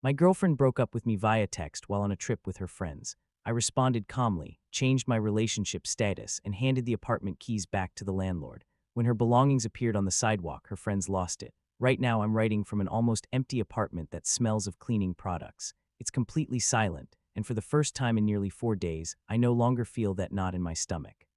My girlfriend broke up with me via text while on a trip with her friends. I responded calmly, changed my relationship status, and handed the apartment keys back to the landlord. When her belongings appeared on the sidewalk, her friends lost it. Right now, I'm writing from an almost empty apartment that smells of cleaning products. It's completely silent, and for the first time in nearly 4 days, I no longer feel that knot in my stomach.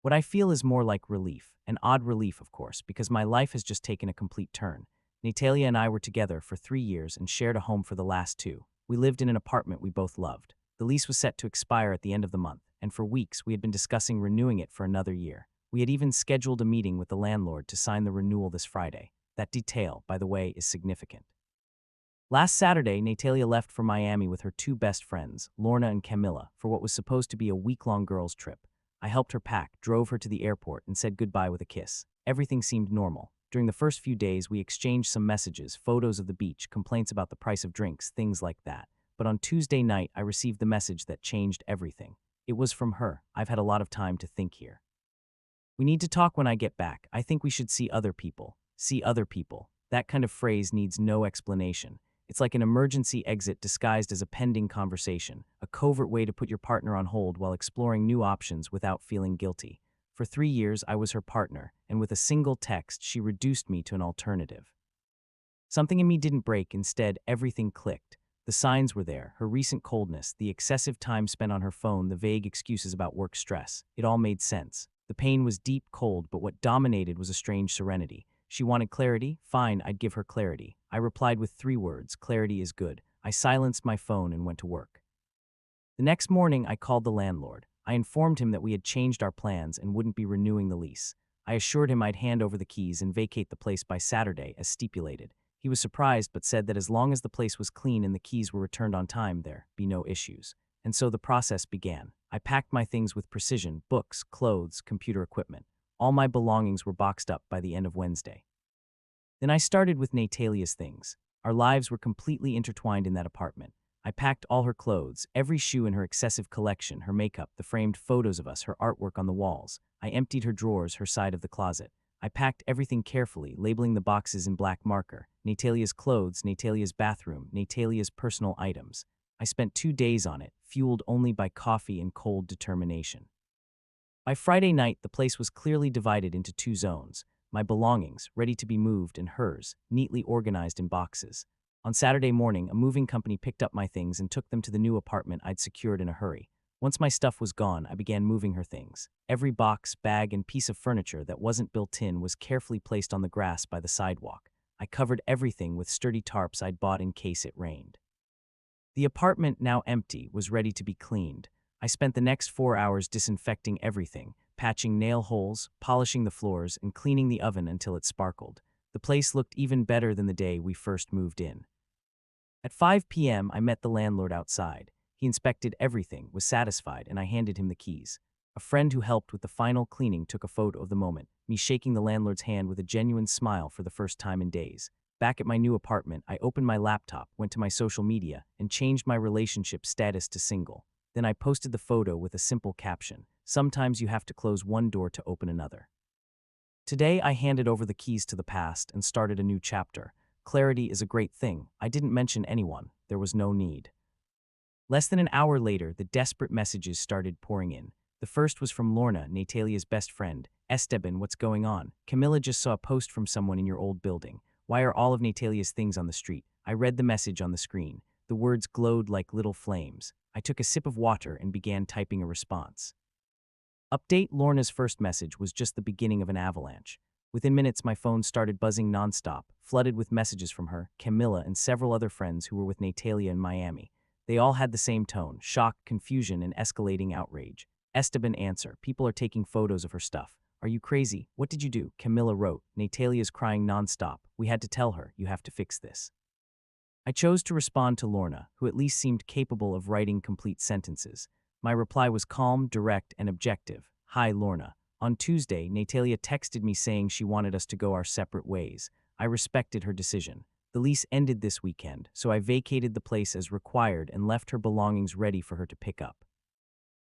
What I feel is more like relief, an odd relief, of course, because my life has just taken a complete turn. Natalia and I were together for 3 years and shared a home for the last two. We lived in an apartment we both loved. The lease was set to expire at the end of the month, and for weeks we had been discussing renewing it for another year. We had even scheduled a meeting with the landlord to sign the renewal this Friday. That detail, by the way, is significant. Last Saturday, Natalia left for Miami with her two best friends, Lorna and Camilla, for what was supposed to be a week-long girls' trip. I helped her pack, drove her to the airport, and said goodbye with a kiss. Everything seemed normal. During the first few days, we exchanged some messages, photos of the beach, complaints about the price of drinks, things like that. But on Tuesday night, I received the message that changed everything. It was from her. I've had a lot of time to think here. We need to talk when I get back. I think we should see other people. See other people. That kind of phrase needs no explanation. It's like an emergency exit disguised as a pending conversation, a covert way to put your partner on hold while exploring new options without feeling guilty. For 3 years, I was her partner, and with a single text, she reduced me to an alternative. Something in me didn't break. Instead, everything clicked. The signs were there, her recent coldness, the excessive time spent on her phone, the vague excuses about work stress. It all made sense. The pain was deep, cold, but what dominated was a strange serenity. She wanted clarity? Fine, I'd give her clarity. I replied with 3 words, clarity is good. I silenced my phone and went to work. The next morning, I called the landlord. I informed him that we had changed our plans and wouldn't be renewing the lease. I assured him I'd hand over the keys and vacate the place by Saturday, as stipulated. He was surprised but said that as long as the place was clean and the keys were returned on time, there'd be no issues. And so the process began. I packed my things with precision, books, clothes, computer equipment. All my belongings were boxed up by the end of Wednesday. Then I started with Natalia's things. Our lives were completely intertwined in that apartment. I packed all her clothes, every shoe in her excessive collection, her makeup, the framed photos of us, her artwork on the walls. I emptied her drawers, her side of the closet. I packed everything carefully, labeling the boxes in black marker. Natalia's clothes, Natalia's bathroom, Natalia's personal items. I spent 2 days on it, fueled only by coffee and cold determination. By Friday night, the place was clearly divided into 2 zones. My belongings, ready to be moved, and hers, neatly organized in boxes. On Saturday morning, a moving company picked up my things and took them to the new apartment I'd secured in a hurry. Once my stuff was gone, I began moving her things. Every box, bag, and piece of furniture that wasn't built in was carefully placed on the grass by the sidewalk. I covered everything with sturdy tarps I'd bought in case it rained. The apartment, now empty, was ready to be cleaned. I spent the next 4 hours disinfecting everything, patching nail holes, polishing the floors, and cleaning the oven until it sparkled. The place looked even better than the day we first moved in. At 5 p.m., I met the landlord outside. He inspected everything, was satisfied, and I handed him the keys. A friend who helped with the final cleaning took a photo of the moment, me shaking the landlord's hand with a genuine smile for the first time in days. Back at my new apartment, I opened my laptop, went to my social media, and changed my relationship status to single. Then I posted the photo with a simple caption. Sometimes you have to close one door to open another. Today, I handed over the keys to the past and started a new chapter. Clarity is a great thing. I didn't mention anyone. There was no need. Less than an hour later, the desperate messages started pouring in. The first was from Lorna, Natalia's best friend. Esteban, what's going on? Camilla just saw a post from someone in your old building. Why are all of Natalia's things on the street? I read the message on the screen. The words glowed like little flames. I took a sip of water and began typing a response. Update: Lorna's first message was just the beginning of an avalanche. Within minutes, my phone started buzzing nonstop, flooded with messages from her, Camilla, and several other friends who were with Natalia in Miami. They all had the same tone: shock, confusion, and escalating outrage. Esteban: answer. People are taking photos of her stuff. Are you crazy? What did you do? Camilla wrote. Natalia's crying nonstop. We had to tell her, you have to fix this. I chose to respond to Lorna, who at least seemed capable of writing complete sentences. My reply was calm, direct, and objective. Hi, Lorna. On Tuesday, Natalia texted me saying she wanted us to go our separate ways. I respected her decision. The lease ended this weekend, so I vacated the place as required and left her belongings ready for her to pick up.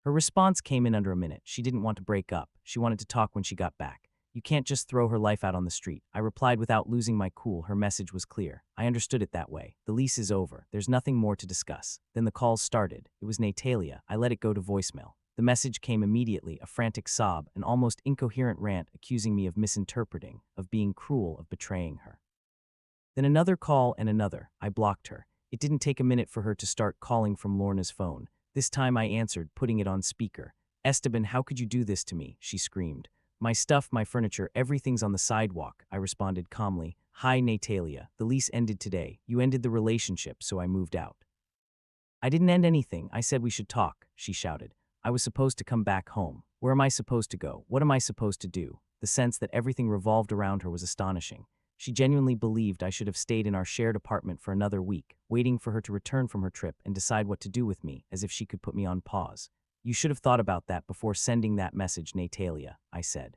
Her response came in under a minute. She didn't want to break up. She wanted to talk when she got back. You can't just throw her life out on the street. I replied without losing my cool. Her message was clear. I understood it that way. The lease is over. There's nothing more to discuss. Then the calls started. It was Natalia. I let it go to voicemail. The message came immediately, a frantic sob, an almost incoherent rant accusing me of misinterpreting, of being cruel, of betraying her. Then another call and another. I blocked her. It didn't take a minute for her to start calling from Lorna's phone. This time I answered, putting it on speaker. "Esteban, how could you do this to me?" she screamed. "My stuff, my furniture, everything's on the sidewalk," I responded calmly. "Hi, Natalia. The lease ended today. You ended the relationship, so I moved out." "I didn't end anything. I said we should talk," she shouted. "I was supposed to come back home. Where am I supposed to go? What am I supposed to do?" The sense that everything revolved around her was astonishing. She genuinely believed I should have stayed in our shared apartment for another week, waiting for her to return from her trip and decide what to do with me, as if she could put me on pause. "You should have thought about that before sending that message, Natalia," I said.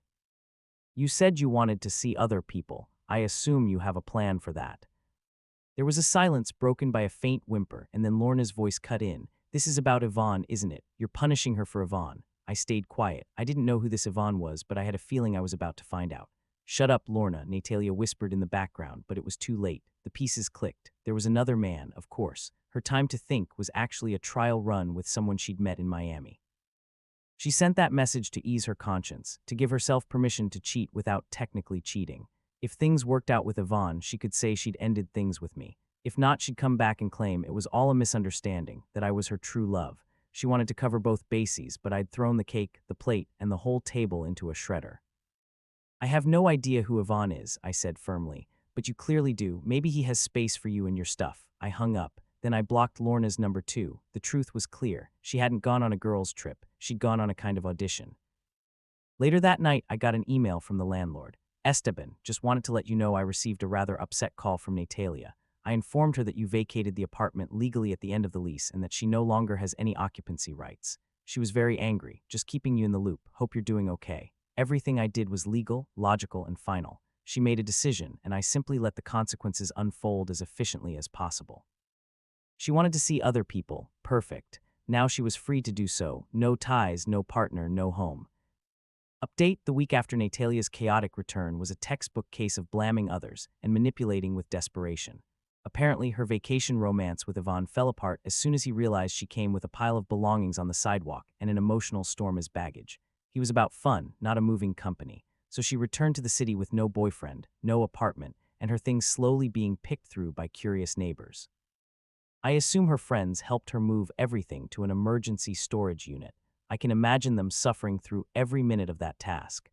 "You said you wanted to see other people. I assume you have a plan for that." There was a silence broken by a faint whimper, and then Lorna's voice cut in. "This is about Yvonne, isn't it? You're punishing her for Yvonne." I stayed quiet. I didn't know who this Yvonne was, but I had a feeling I was about to find out. "Shut up, Lorna," Natalia whispered in the background, but it was too late. The pieces clicked. There was another man, of course. Her time to think was actually a trial run with someone she'd met in Miami. She sent that message to ease her conscience, to give herself permission to cheat without technically cheating. If things worked out with Yvonne, she could say she'd ended things with me. If not, she'd come back and claim it was all a misunderstanding, that I was her true love. She wanted to cover both bases, but I'd thrown the cake, the plate, and the whole table into a shredder. "I have no idea who Yvonne is," I said firmly. "But you clearly do. Maybe he has space for you and your stuff." I hung up. Then I blocked Lorna's number too. The truth was clear. She hadn't gone on a girls' trip. She'd gone on a kind of audition. Later that night, I got an email from the landlord. "Esteban, just wanted to let you know I received a rather upset call from Natalia. I informed her that you vacated the apartment legally at the end of the lease and that she no longer has any occupancy rights. She was very angry, just keeping you in the loop. Hope you're doing okay. Everything I did was legal, logical, and final. She made a decision, and I simply let the consequences unfold as efficiently as possible. She wanted to see other people. Perfect. Now she was free to do so. No ties, no partner, no home." Update: the week after Natalia's chaotic return was a textbook case of blaming others and manipulating with desperation. Apparently, her vacation romance with Yvonne fell apart as soon as he realized she came with a pile of belongings on the sidewalk and an emotional storm as baggage. He was about fun, not a moving company. So she returned to the city with no boyfriend, no apartment, and her things slowly being picked through by curious neighbors. I assume her friends helped her move everything to an emergency storage unit. I can imagine them suffering through every minute of that task.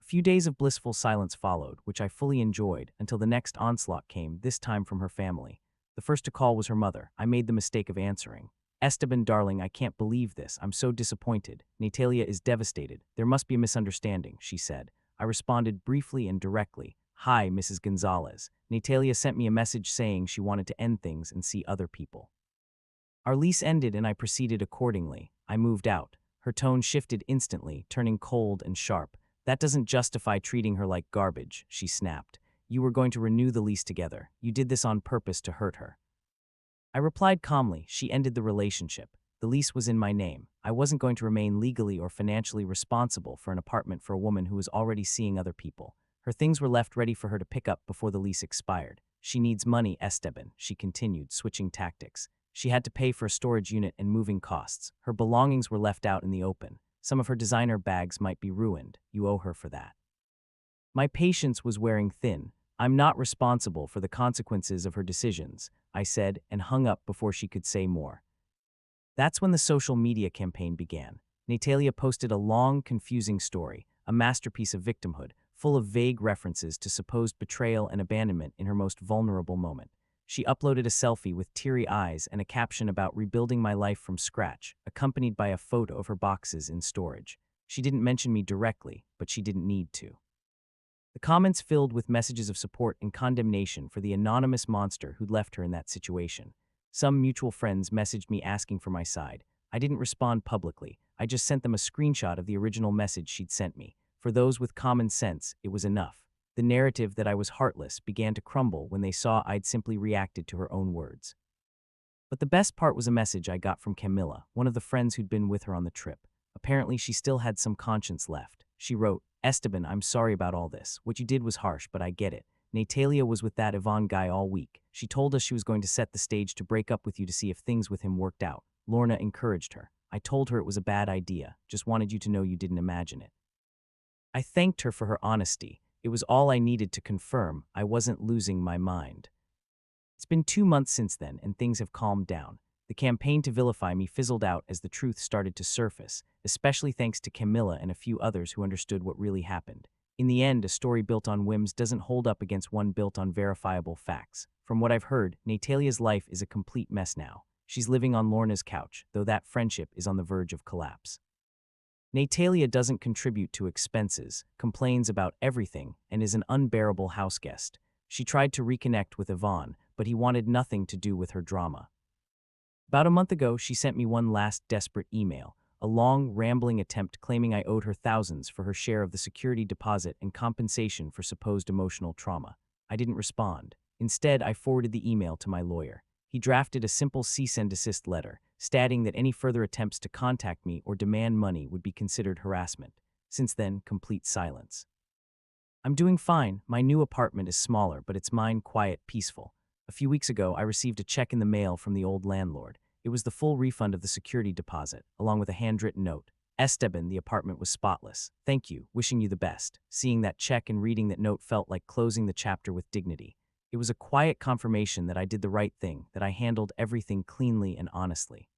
A few days of blissful silence followed, which I fully enjoyed, until the next onslaught came, this time from her family. The first to call was her mother. I made the mistake of answering. "Esteban, darling, I can't believe this. I'm so disappointed. Natalia is devastated. There must be a misunderstanding," she said. I responded briefly and directly. "Hi, Mrs. Gonzalez. Natalia sent me a message saying she wanted to end things and see other people." Our lease ended and I proceeded accordingly. I moved out. Her tone shifted instantly, turning cold and sharp. "That doesn't justify treating her like garbage," she snapped. "You were going to renew the lease together. You did this on purpose to hurt her." I replied calmly. She ended the relationship. The lease was in my name. I wasn't going to remain legally or financially responsible for an apartment for a woman who was already seeing other people. Her things were left ready for her to pick up before the lease expired. "She needs money, Esteban," she continued, switching tactics. She had to pay for a storage unit and moving costs. Her belongings were left out in the open. Some of her designer bags might be ruined. You owe her for that. My patience was wearing thin. "I'm not responsible for the consequences of her decisions," I said, and hung up before she could say more. That's when the social media campaign began. Natalia posted a long, confusing story, a masterpiece of victimhood, full of vague references to supposed betrayal and abandonment in her most vulnerable moment. She uploaded a selfie with teary eyes and a caption about rebuilding my life from scratch, accompanied by a photo of her boxes in storage. She didn't mention me directly, but she didn't need to. The comments filled with messages of support and condemnation for the anonymous monster who'd left her in that situation. Some mutual friends messaged me asking for my side. I didn't respond publicly. I just sent them a screenshot of the original message she'd sent me. For those with common sense, it was enough. The narrative that I was heartless began to crumble when they saw I'd simply reacted to her own words. But the best part was a message I got from Camilla, one of the friends who'd been with her on the trip. Apparently, she still had some conscience left. She wrote, Esteban, I'm sorry about all this. What you did was harsh, but I get it. Natalia was with that Yvonne guy all week. She told us she was going to set the stage to break up with you to see if things with him worked out. Lorna encouraged her. I told her it was a bad idea, just wanted you to know you didn't imagine it. I thanked her for her honesty. It was all I needed to confirm I wasn't losing my mind. It's been 2 months since then, and things have calmed down. The campaign to vilify me fizzled out as the truth started to surface, especially thanks to Camilla and a few others who understood what really happened. In the end, a story built on whims doesn't hold up against one built on verifiable facts. From what I've heard, Natalia's life is a complete mess now. She's living on Lorna's couch, though that friendship is on the verge of collapse. Natalia doesn't contribute to expenses, complains about everything, and is an unbearable houseguest. She tried to reconnect with Yvonne, but he wanted nothing to do with her drama. About a month ago, she sent me one last desperate email, a long, rambling attempt claiming I owed her thousands for her share of the security deposit and compensation for supposed emotional trauma. I didn't respond. Instead, I forwarded the email to my lawyer. He drafted a simple cease and desist letter, stating that any further attempts to contact me or demand money would be considered harassment. Since then, complete silence. I'm doing fine. My new apartment is smaller, but it's mine, quiet, peaceful. A few weeks ago, I received a check in the mail from the old landlord. It was the full refund of the security deposit, along with a handwritten note. Esteban, the apartment was spotless. Thank you, wishing you the best. Seeing that check and reading that note felt like closing the chapter with dignity. It was a quiet confirmation that I did the right thing, that I handled everything cleanly and honestly.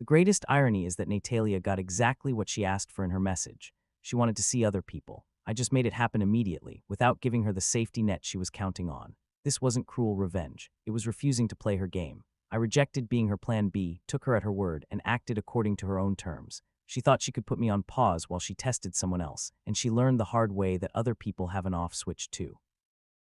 The greatest irony is that Natalia got exactly what she asked for in her message. She wanted to see other people. I just made it happen immediately, without giving her the safety net she was counting on. This wasn't cruel revenge. It was refusing to play her game. I rejected being her plan B, took her at her word, and acted according to her own terms. She thought she could put me on pause while she tested someone else, and she learned the hard way that other people have an off switch too.